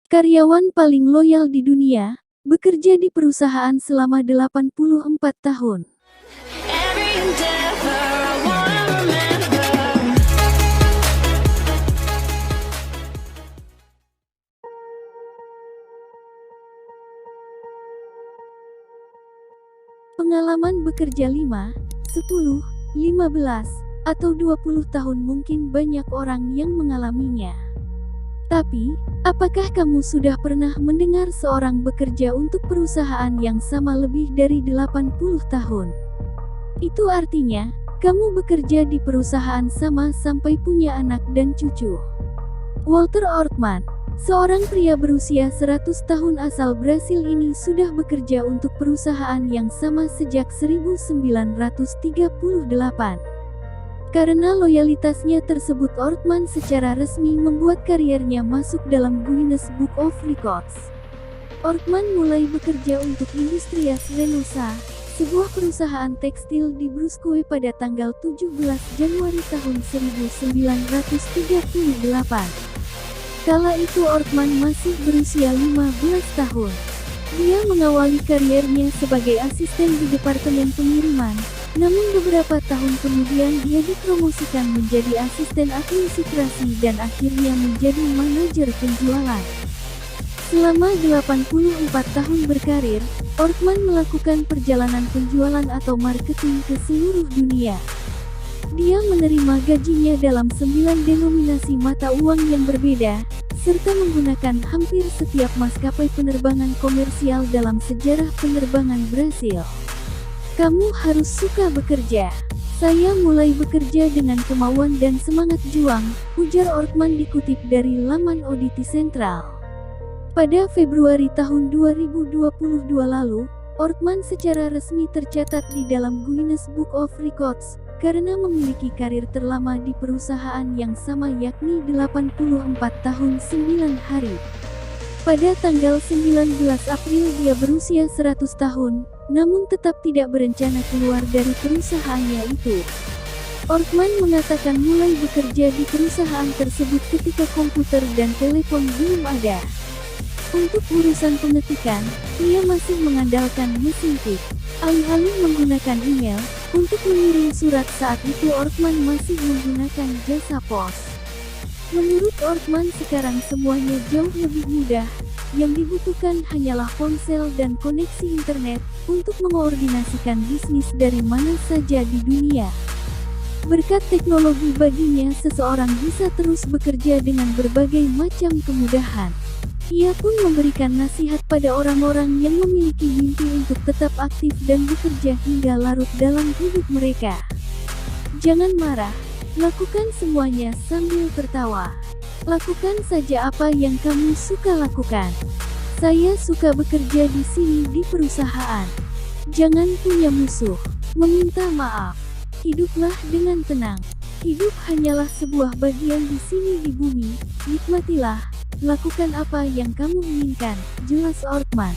Karyawan paling loyal di dunia, bekerja di perusahaan selama 84 tahun. Every endeavor I wanna remember. Pengalaman bekerja 5, 10, 15, atau 20 tahun mungkin banyak orang yang mengalaminya. Tapi, apakah kamu sudah pernah mendengar seorang bekerja untuk perusahaan yang sama lebih dari 80 tahun? Itu artinya, kamu bekerja di perusahaan sama sampai punya anak dan cucu. Walter Ortman, seorang pria berusia 100 tahun asal Brasil ini sudah bekerja untuk perusahaan yang sama sejak 1938. Karena loyalitasnya tersebut, Ortman secara resmi membuat kariernya masuk dalam Guinness Book of Records. Ortman mulai bekerja untuk Industrias Renosa, sebuah perusahaan tekstil di Brusque pada tanggal 17 Januari tahun 1938. Kala itu Ortman masih berusia 15 tahun. Dia mengawali kariernya sebagai asisten di Departemen Pengiriman, namun beberapa tahun kemudian dia dipromosikan menjadi asisten administrasi dan akhirnya menjadi manajer penjualan. Selama 84 tahun berkarir, Ortman melakukan perjalanan penjualan atau marketing ke seluruh dunia. Dia menerima gajinya dalam 9 denominasi mata uang yang berbeda, serta menggunakan hampir setiap maskapai penerbangan komersial dalam sejarah penerbangan Brasil. Kamu harus suka bekerja. Saya mulai bekerja dengan kemauan dan semangat juang, ujar Ortman dikutip dari laman Auditi Sentral. Pada Februari tahun 2022 lalu, Ortman secara resmi tercatat di dalam Guinness Book of Records, karena memiliki karir terlama di perusahaan yang sama, yakni 84 tahun 9 hari. Pada tanggal 19 April dia berusia 100 tahun, namun tetap tidak berencana keluar dari perusahaannya itu. Ortman mengatakan mulai bekerja di perusahaan tersebut ketika komputer dan telepon belum ada. Untuk urusan pengetikan, ia masih mengandalkan mesin tik. Alih-alih menggunakan email, untuk mengirim surat saat itu Ortman masih menggunakan jasa pos. Menurut Ortman sekarang semuanya jauh lebih mudah, yang dibutuhkan hanyalah ponsel dan koneksi internet, untuk mengkoordinasikan bisnis dari mana saja di dunia. Berkat teknologi baginya seseorang bisa terus bekerja dengan berbagai macam kemudahan. Ia pun memberikan nasihat pada orang-orang yang memiliki mimpi untuk tetap aktif dan bekerja hingga larut dalam hidup mereka. Jangan marah, lakukan semuanya sambil tertawa. Lakukan saja apa yang kamu suka lakukan. Saya suka bekerja di sini di perusahaan. Jangan punya musuh, meminta maaf. Hiduplah dengan tenang. Hidup hanyalah sebuah bagian di sini di bumi, nikmatilah. Lakukan apa yang kamu inginkan, jelas Ortman.